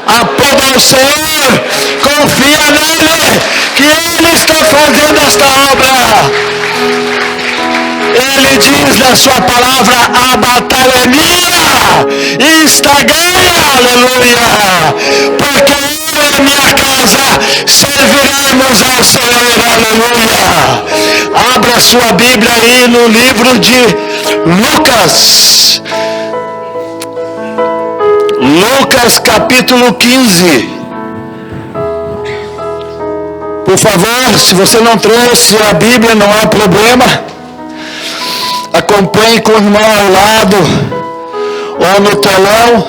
Aplauda ao Senhor, confia nele, que ele está fazendo esta obra. Ele diz na sua palavra: a batalha é minha e está ganha, aleluia, porque eu e a minha casa serviremos ao Senhor, aleluia. Abra sua Bíblia aí no livro de Lucas. Lucas capítulo 15. Por favor, se você não trouxe a Bíblia, não há problema. Acompanhe com o irmão ao lado ou no telão.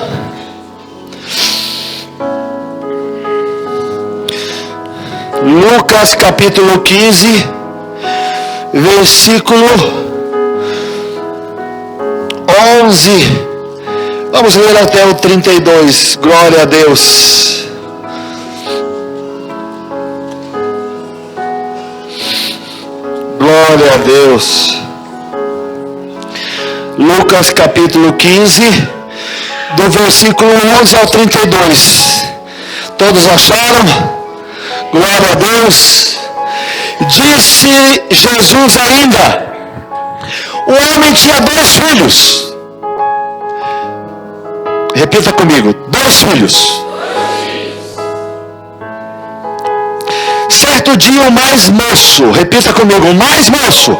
Lucas capítulo 15, versículo 11. Vamos ler até o 32. Glória a Deus. Glória a Deus. Lucas capítulo 15, do versículo 11 ao 32. Todos acharam? Glória a Deus. Disse Jesus ainda: o homem tinha 2 filhos. Repita comigo: 2 filhos. Certo dia o mais moço, repita comigo: o mais moço,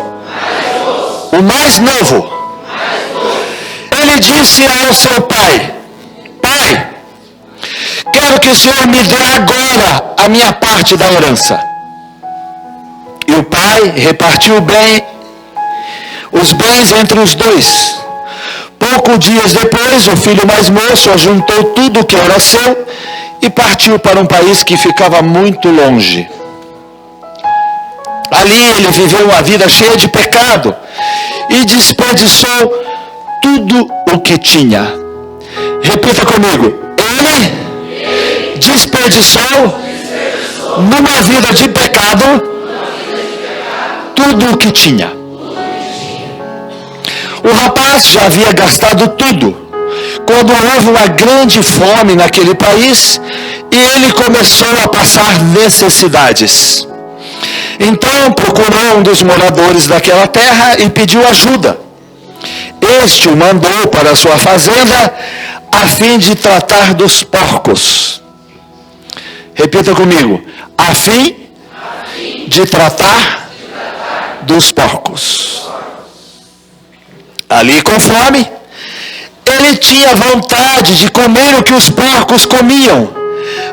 o mais novo, ele disse ao seu pai: pai, quero que o Senhor me dê agora a minha parte da herança. E o pai repartiu bem os bens entre os 2. Poucos dias depois, o filho mais moço ajuntou tudo o que era seu e partiu para um país que ficava muito longe. Ali ele viveu uma vida cheia de pecado e desperdiçou tudo o que tinha. Repita comigo: ele desperdiçou numa vida de pecado tudo o que tinha. O rapaz já havia gastado tudo quando houve uma grande fome naquele país e ele começou a passar necessidades. Então procurou um dos moradores daquela terra e pediu ajuda. Este o mandou para a sua fazenda a fim de tratar dos porcos. Repita comigo: a fim de tratar dos porcos. Ali com fome, ele tinha vontade de comer o que os porcos comiam,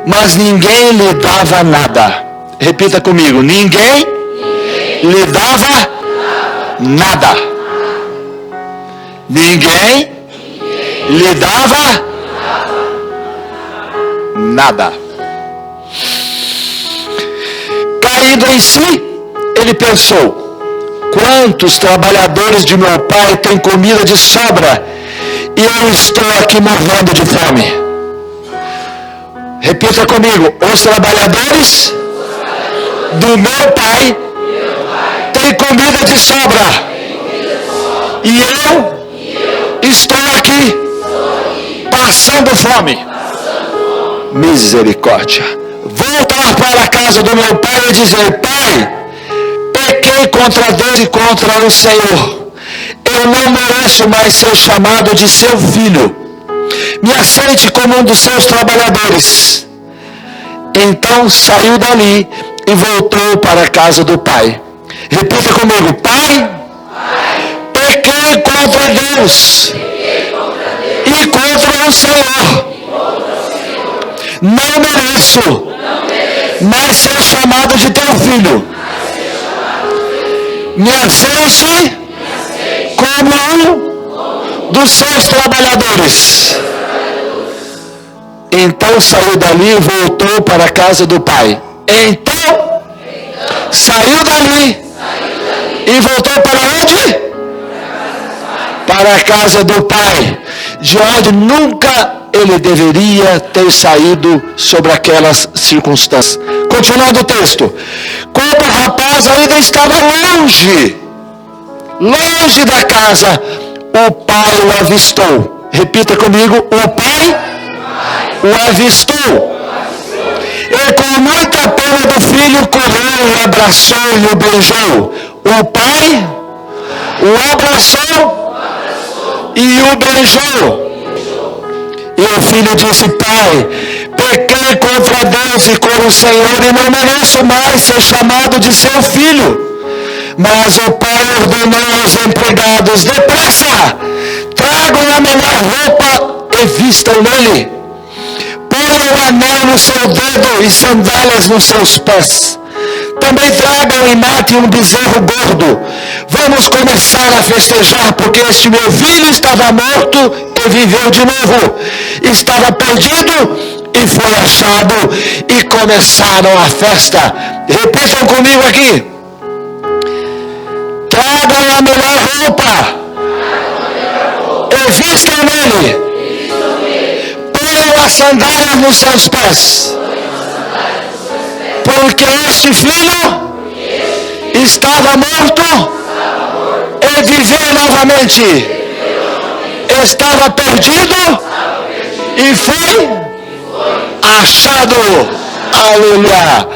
mas ninguém lhe dava nada. Repita comigo: ninguém lhe dava nada. Ninguém lhe dava nada. Caído em si, ele pensou: quantos trabalhadores de meu pai têm comida de sobra e eu estou aqui morrendo de fome. Repita comigo: os trabalhadores do meu pai têm comida de sobra e eu estou aqui passando fome. Misericórdia. Voltar para a casa do meu pai e dizer: pai, pequei contra Deus e contra o Senhor. Eu não mereço mais ser chamado de seu filho. Me aceite como um dos seus trabalhadores. Então saiu dali e voltou para a casa do pai. Repita comigo: pai, pequei contra Deus e contra o Senhor. Não mereço mais ser chamado de teu filho. Me aceite como um dos seus trabalhadores. Então saiu dali e voltou para a casa do pai. Então saiu dali e voltou para onde? Para a casa do pai, de onde nunca ele deveria ter saído sobre aquelas circunstâncias. Continuando o texto. Quando o rapaz ainda estava longe da casa, o pai o avistou. Repita comigo: o pai o avistou. E com muita pena do filho, correu e abraçou e o beijou. O pai o abraçou e o beijou. E o filho disse: pai, pequei contra Deus e com o Senhor e não mereço mais ser chamado de seu filho. Mas o pai ordenou aos empregados: depressa, tragam a melhor roupa e vistam nele. Ponham um anel no seu dedo e sandálias nos seus pés. Também tragam e matem um bezerro gordo. Vamos começar a festejar, porque este meu filho estava morto e viveu de novo. Estava perdido e foi achado. E começaram a festa. Repitam comigo aqui. Tragam a melhor roupa e vistam nele. Ponham as sandálias nos seus pés. Porque este filho estava morto e viveu novamente. Estava perdido e foi achado. Aleluia.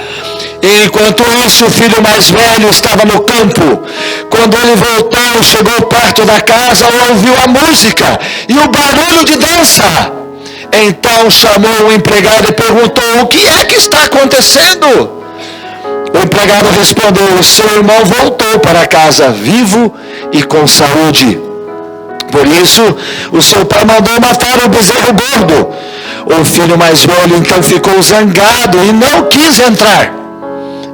Enquanto isso, o filho mais velho estava no campo. Quando ele voltou, chegou perto da casa, ouviu a música e o barulho de dança. Então chamou o empregado e perguntou: o que é que está acontecendo? O empregado respondeu: seu irmão voltou para casa vivo e com saúde. Por isso, o seu pai mandou matar o bezerro gordo. O filho mais velho então ficou zangado e não quis entrar.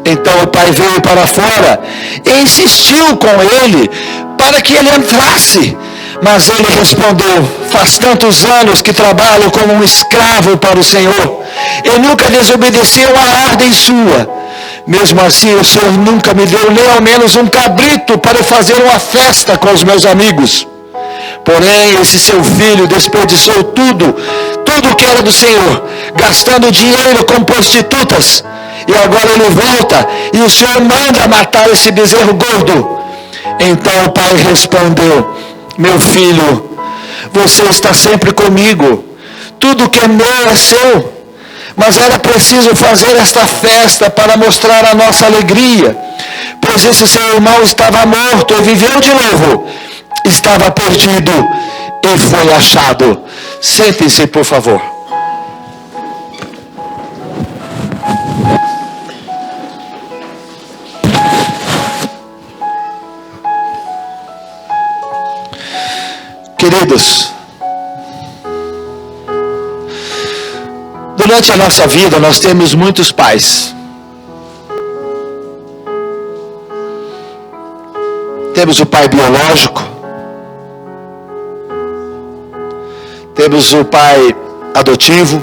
Então o pai veio para fora e insistiu com ele para que ele entrasse. Mas ele respondeu: faz tantos anos que trabalho como um escravo para o Senhor e nunca desobedeci a uma ordem sua. Mesmo assim, o Senhor nunca me deu nem ao menos um cabrito para fazer uma festa com os meus amigos. Porém, esse seu filho desperdiçou tudo que era do Senhor, gastando dinheiro com prostitutas. E agora ele volta e o Senhor manda matar esse bezerro gordo. Então o pai respondeu: meu filho, você está sempre comigo. Tudo que é meu é seu. Mas era preciso fazer esta festa para mostrar a nossa alegria. Pois esse seu irmão estava morto e viveu de novo. Estava perdido e foi achado. Sentem-se, por favor. Queridos, durante a nossa vida nós temos muitos pais. Temos o pai biológico, temos o pai adotivo,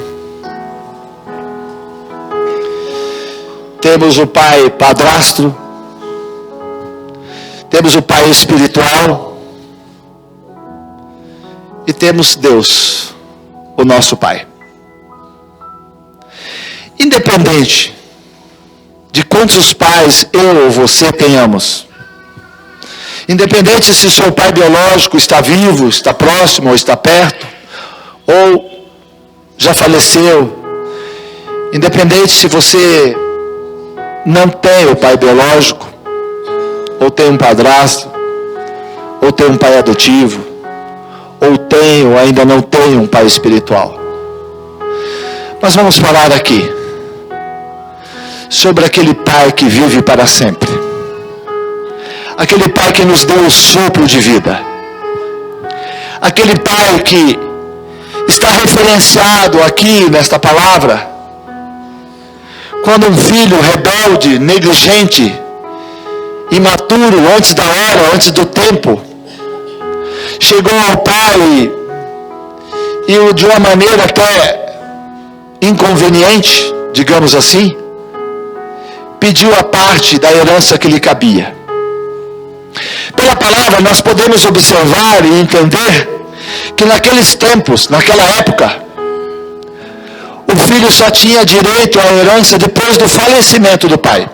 temos o pai padrasto, temos o pai espiritual. E temos Deus, o nosso Pai. Independente de quantos pais eu ou você tenhamos, independente se seu pai biológico está vivo, está próximo, ou está perto, ou já faleceu, independente se você não tem o pai biológico, ou tem um padrasto, ou tem um pai adotivo, ou tem ou ainda não tem um pai espiritual. Nós vamos falar aqui sobre aquele pai que vive para sempre. Aquele pai que nos deu o sopro de vida. Aquele pai que está referenciado aqui nesta palavra. Quando um filho rebelde, negligente, imaturo, antes da hora, antes do tempo, chegou ao pai e de uma maneira até inconveniente, digamos assim, pediu a parte da herança que lhe cabia. Pela palavra nós podemos observar e entender que naqueles tempos, naquela época, o filho só tinha direito à herança depois do falecimento do pai.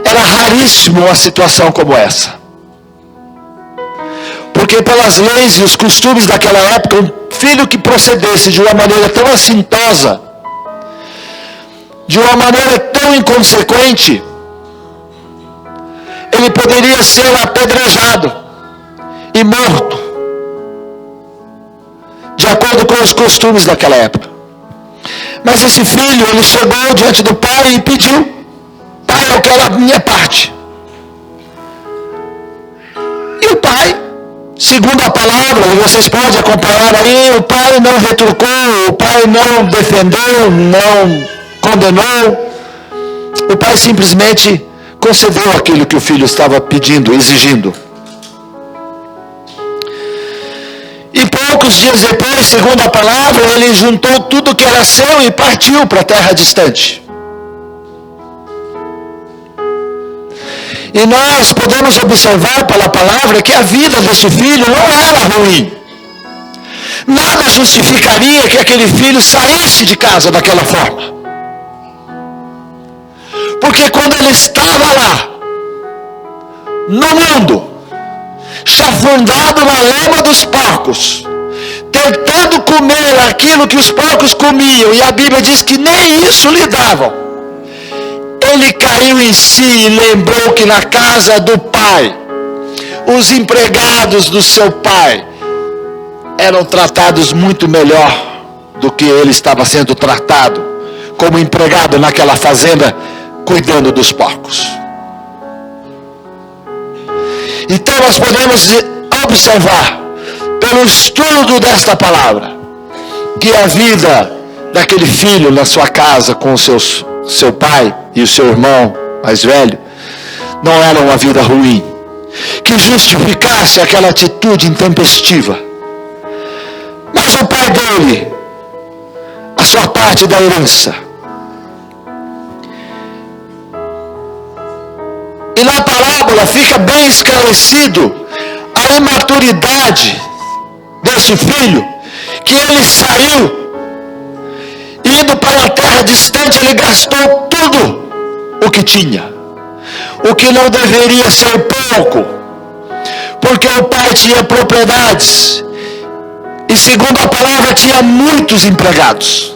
Era raríssimo uma situação como essa. Porque pelas leis e os costumes daquela época, um filho que procedesse de uma maneira tão assintosa, de uma maneira tão inconsequente, ele poderia ser apedrejado e morto, de acordo com os costumes daquela época. Mas esse filho, ele chegou diante do pai e pediu: pai, eu quero a minha parte. E o pai, segundo a palavra, e vocês podem acompanhar aí, o pai não retrucou, o pai não defendeu, não condenou. O pai simplesmente concedeu aquilo que o filho estava pedindo, exigindo. E poucos dias depois, segundo a palavra, ele juntou tudo que era seu e partiu para a terra distante. E nós podemos observar pela palavra que a vida desse filho não era ruim. Nada justificaria que aquele filho saísse de casa daquela forma. Porque quando ele estava lá, no mundo, chafurdado na lama dos porcos, tentando comer aquilo que os porcos comiam, e a Bíblia diz que nem isso lhe davam, ele caiu em si e lembrou que na casa do pai, os empregados do seu pai eram tratados muito melhor do que ele estava sendo tratado como empregado naquela fazenda, cuidando dos porcos. Então nós podemos observar, pelo estudo desta palavra, que a vida daquele filho na sua casa com seu pai e o seu irmão mais velho não era uma vida ruim, que justificasse aquela atitude intempestiva. Mas o pai dele, a sua parte da herança. E na parábola fica bem esclarecido a imaturidade desse filho, que ele saiu, indo para a terra distante, ele gastou tudo o que tinha, o que não deveria ser pouco, porque o pai tinha propriedades, e segundo a palavra tinha muitos empregados.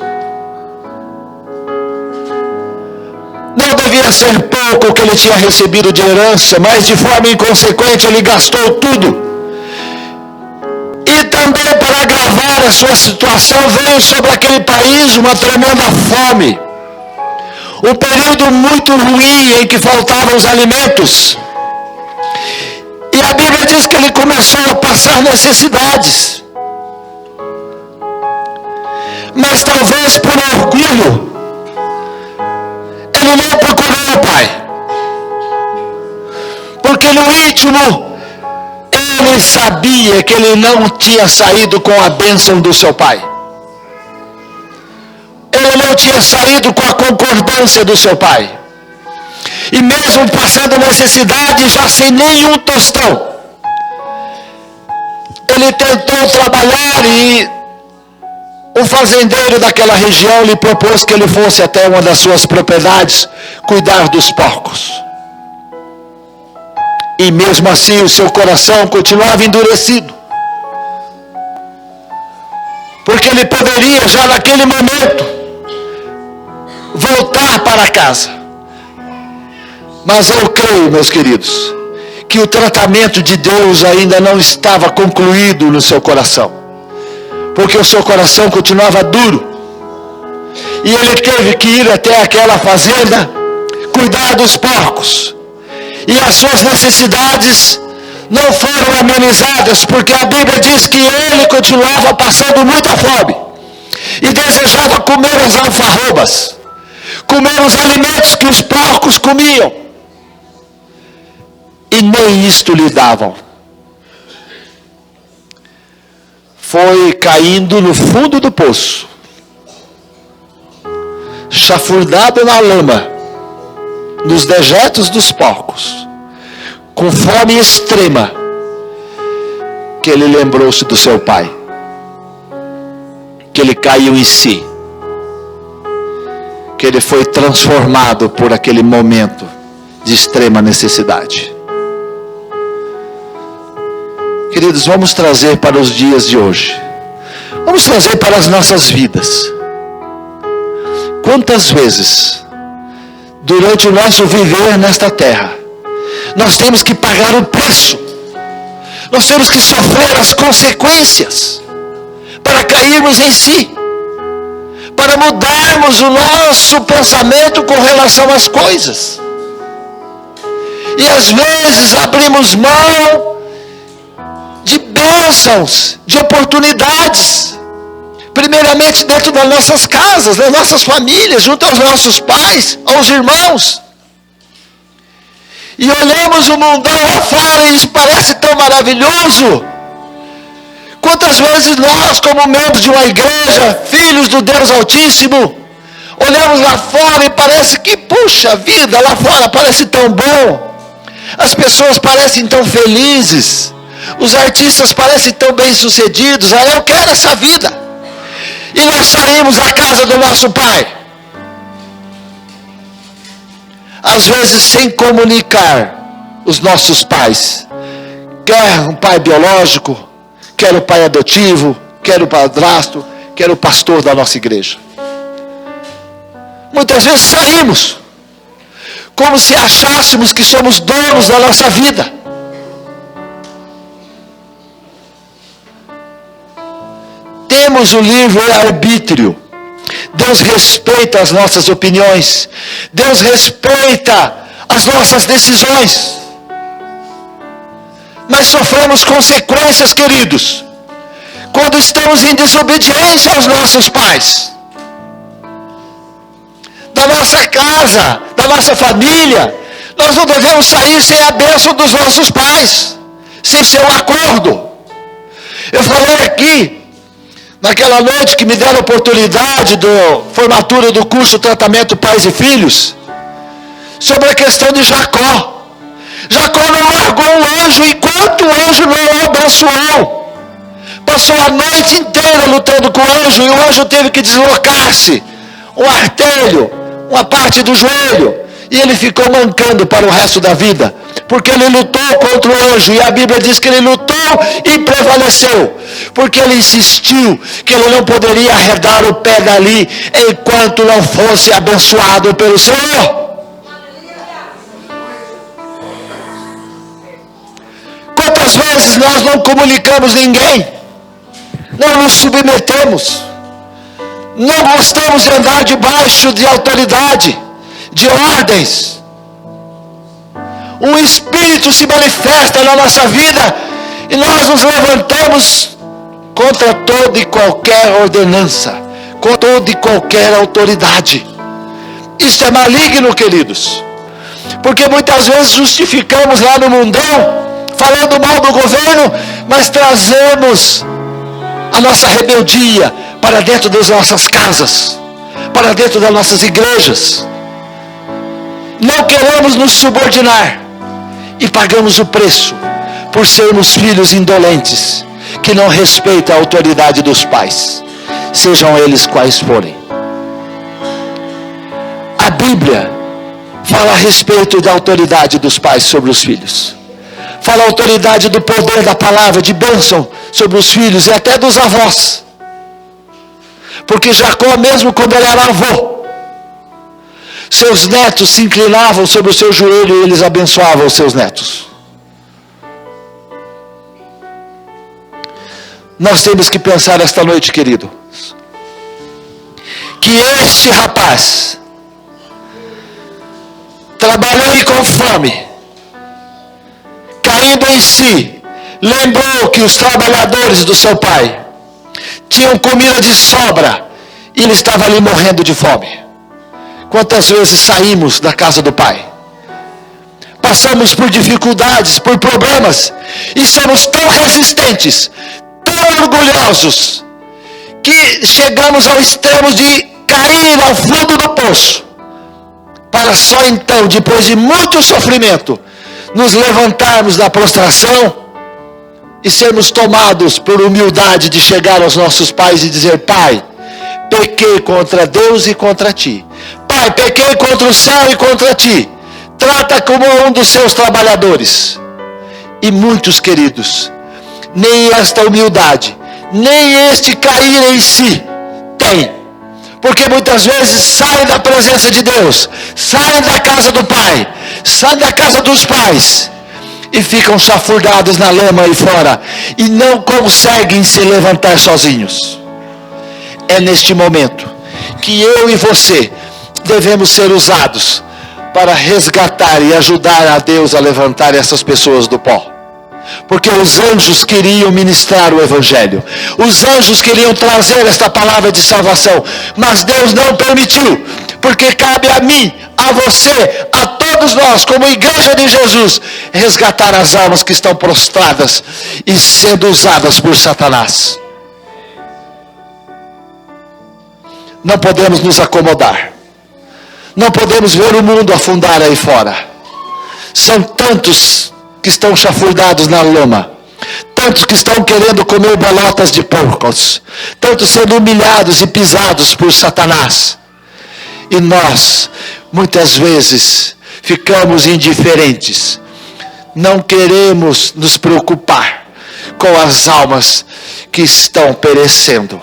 Não devia ser pouco o que ele tinha recebido de herança, mas de forma inconsequente ele gastou tudo. E também, para agravar a sua situação, veio sobre aquele país uma tremenda fome. Um período muito ruim em que faltavam os alimentos. E a Bíblia diz que ele começou a passar necessidades. Mas talvez por orgulho, ele não procurou o pai. Porque no íntimo, ele sabia que ele não tinha saído com a bênção do seu pai. Ele não tinha saído com a concordância do seu pai. E mesmo passando necessidade, já sem nenhum tostão, ele tentou trabalhar, e o fazendeiro daquela região lhe propôs que ele fosse até uma das suas propriedades cuidar dos porcos. E mesmo assim o seu coração continuava endurecido, porque ele poderia já naquele momento voltar para casa. Mas eu creio, meus queridos, que o tratamento de Deus ainda não estava concluído no seu coração, porque o seu coração continuava duro, e ele teve que ir até aquela fazenda cuidar dos porcos. E as suas necessidades não foram amenizadas, porque a Bíblia diz que ele continuava passando muita fome e desejava comer as alfarrobas, comer os alimentos que os porcos comiam, e nem isto lhe davam. Foi caindo no fundo do poço, chafurdado na lama, nos dejetos dos porcos, com fome extrema, que ele lembrou-se do seu pai, que ele caiu em si, que ele foi transformado por aquele momento de extrema necessidade. Queridos, vamos trazer para os dias de hoje. Vamos trazer para as nossas vidas. Quantas vezes, durante o nosso viver nesta terra, nós temos que pagar o preço, nós temos que sofrer as consequências, para cairmos em si, para mudarmos o nosso pensamento com relação às coisas. E às vezes abrimos mão de bênçãos, de oportunidades, primeiramente dentro das nossas casas, das nossas famílias, junto aos nossos pais, aos irmãos. E olhamos o mundão lá fora e isso parece tão maravilhoso. Quantas vezes nós, como membros de uma igreja, filhos do Deus Altíssimo, olhamos lá fora e parece que, puxa vida, lá fora parece tão bom. As pessoas parecem tão felizes. Os artistas parecem tão bem-sucedidos. Ah, eu quero essa vida. E nós saímos da casa do nosso pai, às vezes sem comunicar os nossos pais. Quer um pai biológico, quer o pai adotivo, quer o padrasto, quer o pastor da nossa igreja. Muitas vezes saímos como se achássemos que somos donos da nossa vida. Temos o livre-arbítrio. Deus respeita as nossas opiniões. Deus respeita as nossas decisões. Mas sofremos consequências, queridos, quando estamos em desobediência aos nossos pais. Da nossa casa, da nossa família, nós não devemos sair sem a bênção dos nossos pais, sem seu acordo. Eu falei aqui, naquela noite que me deram a oportunidade da formatura do curso Tratamento Pais e Filhos, sobre a questão de Jacó. Jacó não largou um anjo enquanto o anjo não o abençoou. Passou a noite inteira lutando com o anjo e o anjo teve que deslocar-se. Um artelho, uma parte do joelho. E ele ficou mancando para o resto da vida. Porque ele lutou contra o anjo. E a Bíblia diz que ele lutou e prevaleceu. Porque ele insistiu que ele não poderia arredar o pé dali enquanto não fosse abençoado pelo Senhor. Quantas vezes nós não comunicamos ninguém, não nos submetemos, não gostamos de andar debaixo de autoridade, de ordens. Um espírito se manifesta na nossa vida e nós nos levantamos contra toda e qualquer ordenança, contra toda e qualquer autoridade. Isso é maligno, queridos, porque muitas vezes justificamos lá no mundão, falando mal do governo, mas trazemos a nossa rebeldia para dentro das nossas casas, para dentro das nossas igrejas. Não queremos nos subordinar e pagamos o preço por sermos filhos indolentes, que não respeitam a autoridade dos pais, sejam eles quais forem. A Bíblia fala a respeito da autoridade dos pais sobre os filhos. Fala a autoridade do poder da palavra, de bênção sobre os filhos e até dos avós. Porque Jacó, mesmo quando ele era avô, seus netos se inclinavam sobre o seu joelho e eles abençoavam os seus netos. Nós temos que pensar esta noite, querido, que este rapaz trabalhou com fome, caindo em si, lembrou que os trabalhadores do seu pai tinham comida de sobra e ele estava ali morrendo de fome. Quantas vezes saímos da casa do pai, passamos por dificuldades, por problemas, e somos tão resistentes, tão orgulhosos, que chegamos ao extremo de cair ao fundo do poço, para só então, depois de muito sofrimento, nos levantarmos da prostração e sermos tomados por humildade de chegar aos nossos pais e dizer: Pai, pequei contra Deus e contra ti. Pai, pequei contra o céu e contra ti. Trata como um dos seus trabalhadores. E muitos, queridos, nem esta humildade, nem este cair em si tem. Porque muitas vezes saem da presença de Deus, saem da casa do Pai, saem da casa dos pais, e ficam chafurdados na lama aí fora, e não conseguem se levantar sozinhos. É neste momento que eu e você devemos ser usados para resgatar e ajudar a Deus a levantar essas pessoas do pó. Porque os anjos queriam ministrar o Evangelho. Os anjos queriam trazer esta palavra de salvação. Mas Deus não permitiu. Porque cabe a mim, a você, a todos nós, como igreja de Jesus, resgatar as almas que estão prostradas e sendo usadas por Satanás. Não podemos nos acomodar. Não podemos ver o mundo afundar aí fora. São tantos que estão chafurdados na lama, tantos que estão querendo comer bolotas de porcos, tantos sendo humilhados e pisados por Satanás. E nós, muitas vezes, ficamos indiferentes. Não queremos nos preocupar com as almas que estão perecendo.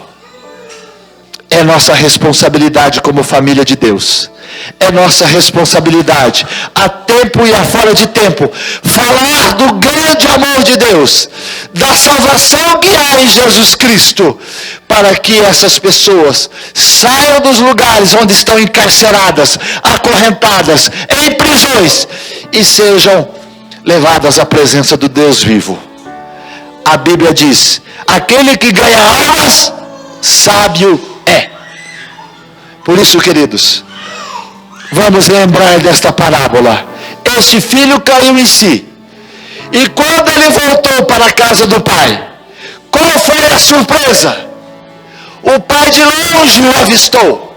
É nossa responsabilidade como família de Deus. É nossa responsabilidade, a tempo e a fora de tempo, falar do grande amor de Deus, da salvação que há em Jesus Cristo, para que essas pessoas saiam dos lugares onde estão encarceradas, acorrentadas, em prisões, e sejam levadas à presença do Deus vivo. A Bíblia diz: aquele que ganha almas, sábio é. Por isso, queridos, vamos lembrar desta parábola. Este filho caiu em si. E quando ele voltou para a casa do pai, qual foi a surpresa? O pai de longe o avistou.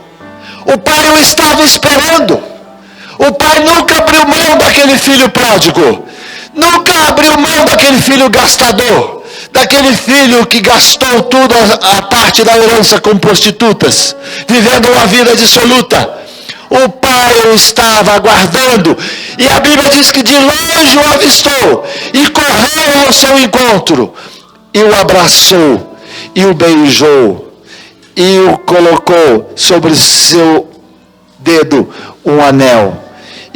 O pai o estava esperando. O pai nunca abriu mão daquele filho pródigo. Nunca abriu mão daquele filho gastador. Daquele filho que gastou tudo a parte da herança com prostitutas, vivendo uma vida dissoluta. O pai o estava aguardando, e a Bíblia diz que de longe o avistou, e correu ao seu encontro, e o abraçou, e o beijou, e o colocou sobre seu dedo um anel,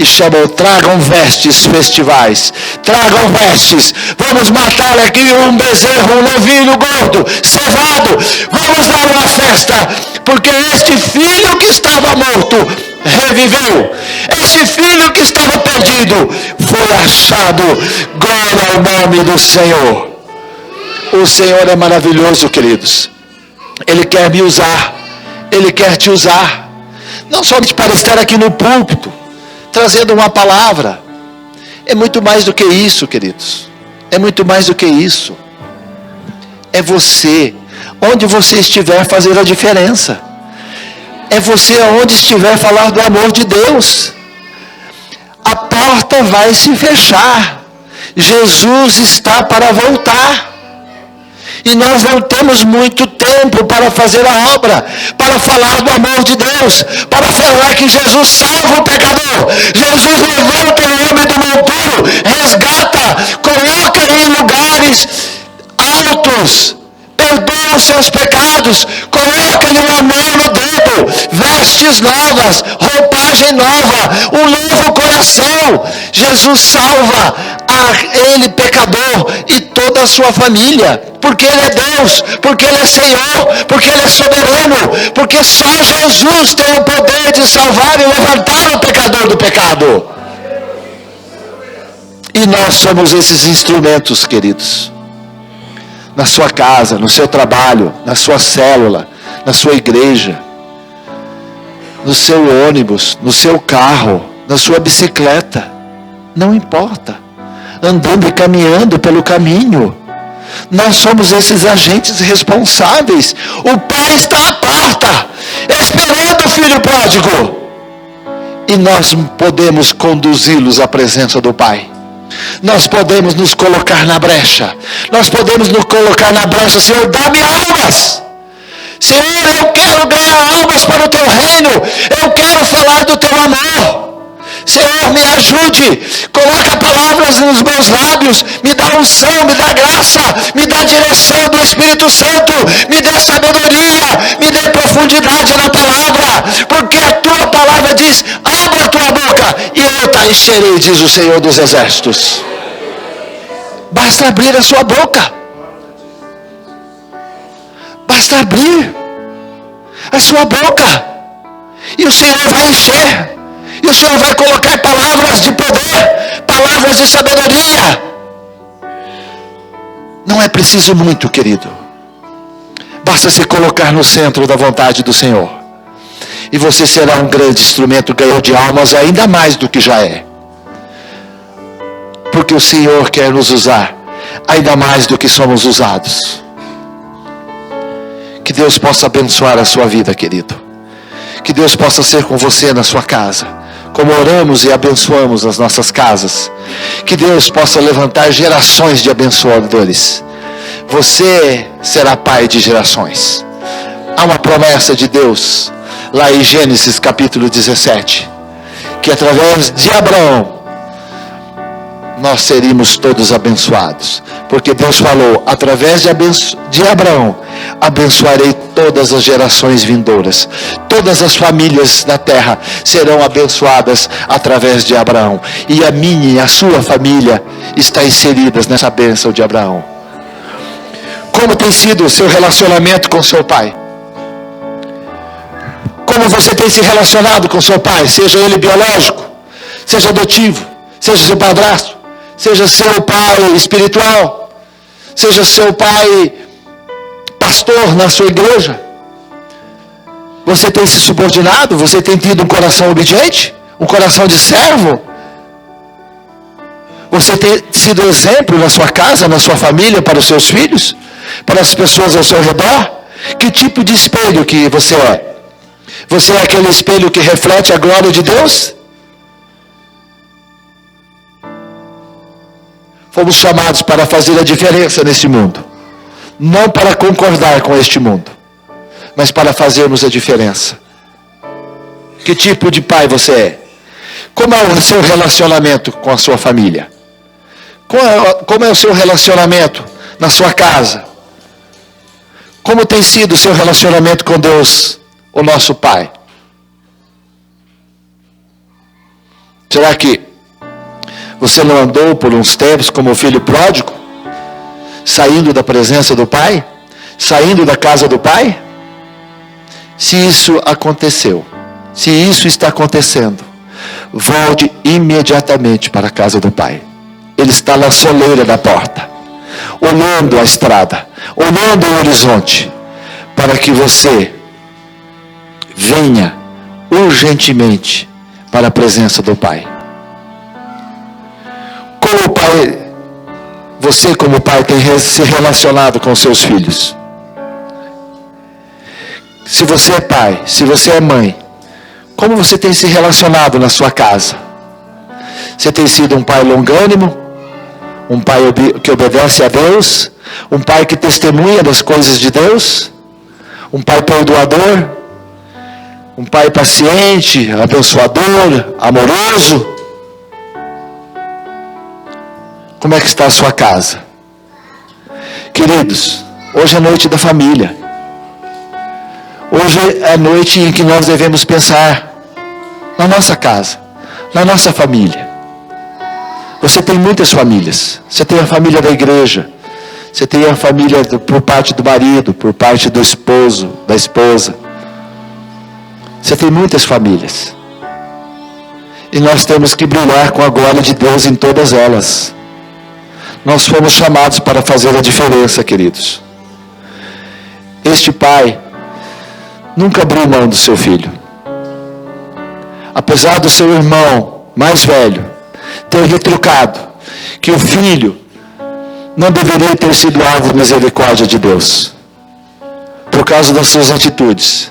e chamou: tragam vestes festivais, tragam vestes, vamos matar aqui um bezerro, um novilho gordo, cevado, vamos dar uma festa, porque este filho que estava morto reviveu, este filho que estava perdido foi achado. Glória ao nome do Senhor. O Senhor é maravilhoso, queridos. Ele quer me usar, Ele quer te usar, não somente para estar aqui no púlpito trazendo uma palavra. É muito mais do que isso, queridos. É muito mais do que isso. É você, onde você estiver, fazer a diferença. É você, onde estiver, falar do amor de Deus. A porta vai se fechar. Jesus está para voltar. E nós não temos muito tempo para fazer a obra, para falar do amor de Deus, para falar que Jesus salva o pecador, Jesus levanta o homem do monturo, resgata, coloca em lugares altos, perdoa os seus pecados, coloca-lhe um anel no dedo, vestes novas, roupagem nova, um novo coração. Jesus salva ele, pecador, e toda a sua família, porque Ele é Deus, porque Ele é Senhor, porque Ele é soberano, porque só Jesus tem o poder de salvar e levantar o pecador do pecado. E nós somos esses instrumentos, queridos. Na sua casa, no seu trabalho, na sua célula, na sua igreja, no seu ônibus, no seu carro, na sua bicicleta, não importa, andando e caminhando pelo caminho, nós somos esses agentes responsáveis. O pai está à porta, esperando o filho pródigo, e nós podemos conduzi-los à presença do pai. Nós podemos nos colocar na brecha. Nós podemos nos colocar na brecha. Senhor, dá-me almas. Senhor, eu quero ganhar almas para o teu reino. Eu quero falar do teu amor. Senhor, Senhor, me ajude, coloca palavras nos meus lábios, me dá unção, me dá graça, me dá direção do Espírito Santo, me dê sabedoria, me dê profundidade na palavra, porque a tua palavra diz, abra a tua boca e eu te encherei, diz o Senhor dos Exércitos. Basta abrir a sua boca. Basta abrir a sua boca. E o Senhor vai encher. E o Senhor vai colocar palavras de poder, palavras de sabedoria. Não é preciso muito, querido. Basta se colocar no centro da vontade do Senhor. E você será um grande instrumento ganhador de almas, ainda mais do que já é. Porque o Senhor quer nos usar, ainda mais do que somos usados. Que Deus possa abençoar a sua vida, querido. Que Deus possa ser com você na sua casa, como oramos e abençoamos as nossas casas. Que Deus possa levantar gerações de abençoadores. Você será pai de gerações. Há uma promessa de Deus, lá em Gênesis capítulo 17, que através de Abraão, nós seríamos todos abençoados. Porque Deus falou, através de Abraão, abençoarei todas as gerações vindouras. Todas as famílias da terra serão abençoadas através de Abraão. E a minha e a sua família está inseridas nessa bênção de Abraão. Como tem sido o seu relacionamento com seu pai? Como você tem se relacionado com seu pai? Seja ele biológico, seja adotivo, seja seu padrasto, seja seu pai espiritual, seja seu pai pastor na sua igreja. Você tem se subordinado? Você tem tido um coração obediente? Um coração de servo? Você tem sido exemplo na sua casa, na sua família, para os seus filhos? Para as pessoas ao seu redor? Que tipo de espelho que você é? Você é aquele espelho que reflete a glória de Deus? Fomos chamados para fazer a diferença nesse mundo. Não para concordar com este mundo, mas para fazermos a diferença. Que tipo de pai você é? Como é o seu relacionamento com a sua família? Como é o seu relacionamento na sua casa? Como tem sido o seu relacionamento com Deus, o nosso Pai? Será que você não andou por uns tempos como o filho pródigo? Saindo da presença do Pai? Saindo da casa do Pai? Se isso aconteceu, se isso está acontecendo, volte imediatamente para a casa do Pai. Ele está na soleira da porta, olhando a estrada, olhando o horizonte, para que você venha urgentemente para a presença do Pai. Como o Pai, você como pai tem se relacionado com seus filhos? Se você é pai, se você é mãe, como você tem se relacionado na sua casa? Você tem sido um pai longânimo? Um pai que obedece a Deus? Um pai que testemunha das coisas de Deus? Um pai perdoador? Um pai paciente, abençoador, amoroso? Como é que está a sua casa? Queridos, hoje é noite da família. Hoje é a noite em que nós devemos pensar na nossa casa, na nossa família. Você tem muitas famílias. Você tem a família da igreja. Você tem a família por parte do marido, por parte do esposo, da esposa. Você tem muitas famílias. E nós temos que brilhar com a glória de Deus em todas elas. Nós fomos chamados para fazer a diferença, queridos. Este pai nunca abriu mão do seu filho. Apesar do seu irmão mais velho ter retrucado que o filho não deveria ter sido alvo de misericórdia de Deus por causa das suas atitudes.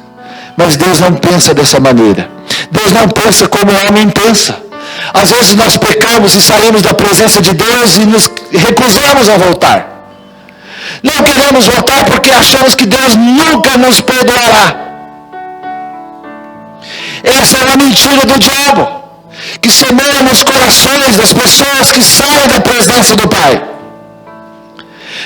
Mas Deus não pensa dessa maneira. Deus não pensa como o homem pensa. Às vezes nós pecamos e saímos da presença de Deus e nos recusamos a voltar. Não queremos voltar porque achamos que Deus nunca nos perdoará. Essa é uma mentira do diabo. Que que semeia nos corações das pessoas que saem da presença do Pai.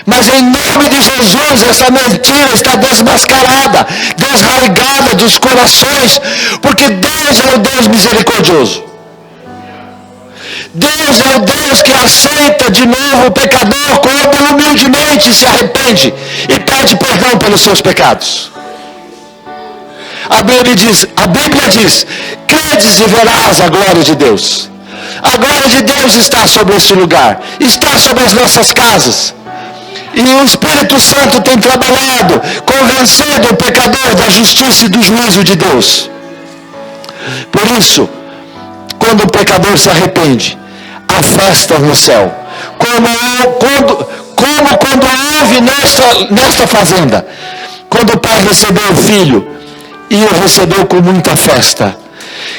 Mas em nome de Jesus, essa mentira está desmascarada, desarraigada dos corações, porque Deus é o Deus misericordioso. Deus é o Deus que aceita de novo o pecador quando humildemente se arrepende e pede perdão pelos seus pecados. A Bíblia diz, credes e verás a glória de Deus. A glória de Deus está sobre este lugar, está sobre as nossas casas. E o Espírito Santo tem trabalhado, convencendo o pecador da justiça e do juízo de Deus. Por isso, quando o pecador se arrepende, há festa no céu. Como quando houve nesta fazenda, quando o pai recebeu o filho, e o recebeu com muita festa.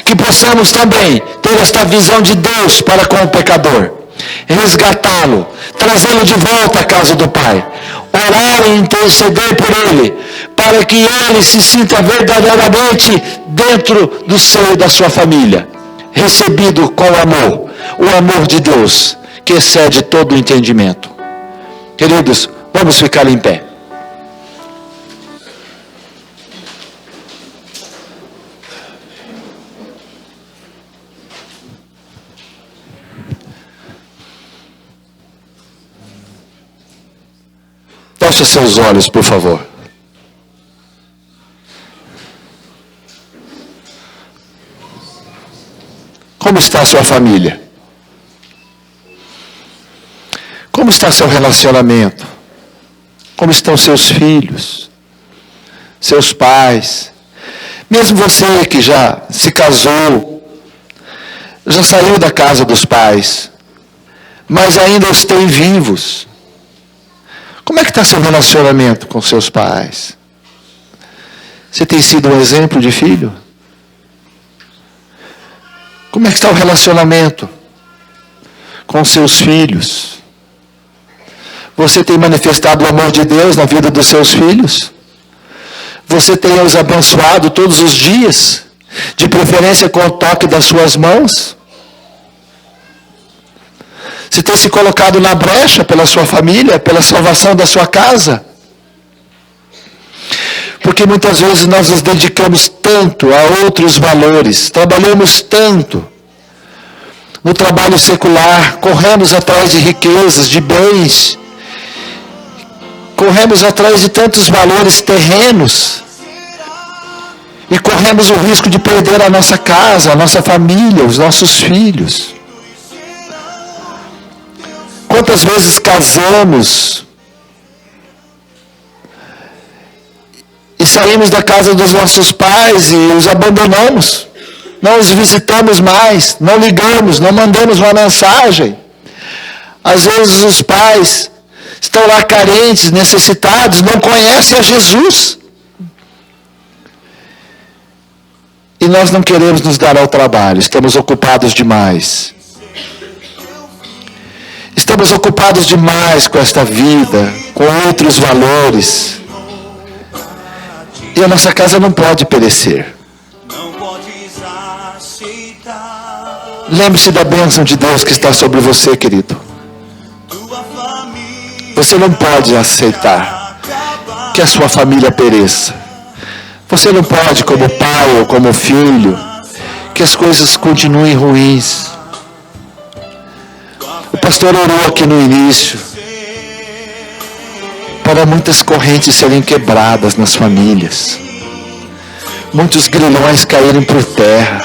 Que possamos também ter esta visão de Deus para com o pecador. Resgatá-lo, trazê-lo de volta à casa do Pai. Orar e interceder por ele, para que ele se sinta verdadeiramente dentro do seio da sua família. Recebido com amor, o amor de Deus, que excede todo o entendimento. Queridos, vamos ficar em pé. Feche seus olhos, por favor. Como está a sua família? Como está seu relacionamento? Como estão seus filhos? Seus pais? Mesmo você que já se casou, já saiu da casa dos pais, mas ainda os tem vivos. Como é que está seu relacionamento com seus pais? Você tem sido um exemplo de filho? Como é que está o relacionamento com seus filhos? Você tem manifestado o amor de Deus na vida dos seus filhos? Você tem os abençoado todos os dias, de preferência com o toque das suas mãos? Você tem se colocado na brecha pela sua família, pela salvação da sua casa? Porque muitas vezes nós nos dedicamos tanto a outros valores, trabalhamos tanto no trabalho secular, corremos atrás de riquezas, de bens, corremos atrás de tantos valores terrenos, e corremos o risco de perder a nossa casa, a nossa família, os nossos filhos. Quantas vezes casamos e saímos da casa dos nossos pais e os abandonamos, não os visitamos mais, não ligamos, não mandamos uma mensagem. Às vezes os pais estão lá carentes, necessitados, não conhecem a Jesus. E nós não queremos nos dar ao trabalho, estamos ocupados demais. Estamos ocupados demais com esta vida, com outros valores. E a nossa casa não pode perecer. Lembre-se da bênção de Deus que está sobre você, querido. Você não pode aceitar que a sua família pereça. Você não pode, como pai ou como filho, que as coisas continuem ruins. O pastor orou aqui no início para muitas correntes serem quebradas nas famílias, muitos grilhões caírem por terra.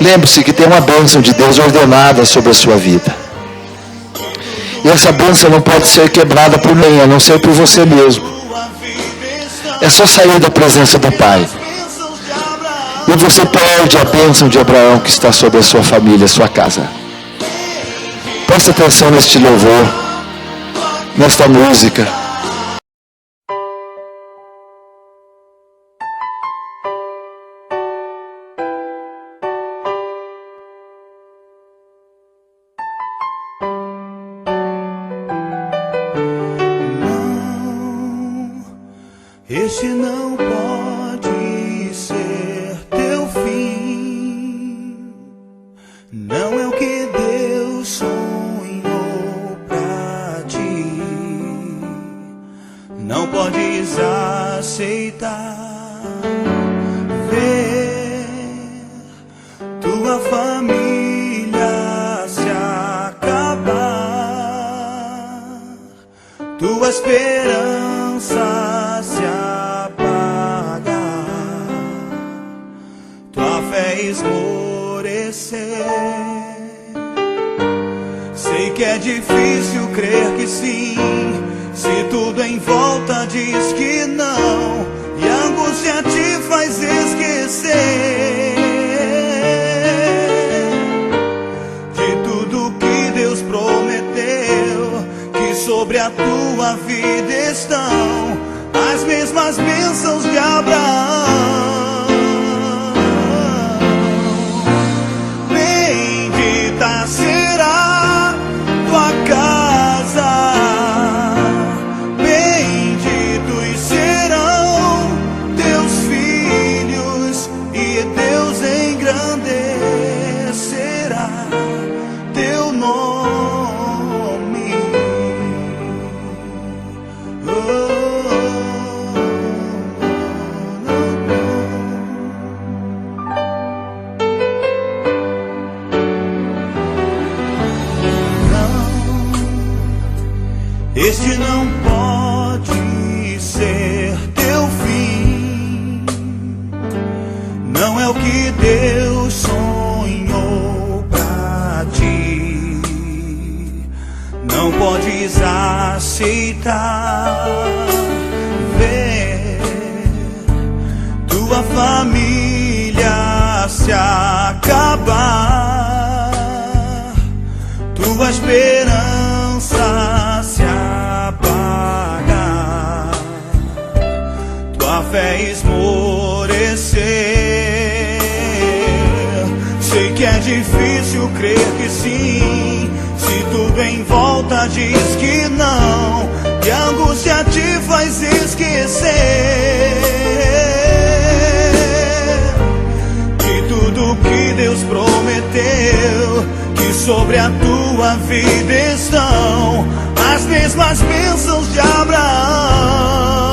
Lembre-se que tem uma bênção de Deus ordenada sobre a sua vida. E essa bênção não pode ser quebrada por ninguém, a não ser por você mesmo. É só sair da presença do Pai. E você perde a bênção de Abraão que está sobre a sua família, a sua casa. Preste atenção neste louvor, nesta música. Este não pode ser teu fim. esperança se apagar, tua fé esmorecer. Sei que é difícil crer que sim, se tudo em volta diz que não, e a angústia te faz esquecer de tudo que Deus prometeu, que sobre a tua vida estão as mesmas bênçãos de Abraão. Bendita será tua casa, benditos serão teus filhos, e Deus engrandecerá teu nome. Este não pode ser teu fim, não é o que Deus sonhou pra ti. Não podes aceitar ver tua família se acabar, tua esperança se apagar, tua fé esmorecer. Sei que é difícil crer que sim, se tudo em volta diz que não, e a angústia te faz esquecer de tudo que Deus prometeu, que sobre a tua vida estão as mesmas bênçãos de Abraão.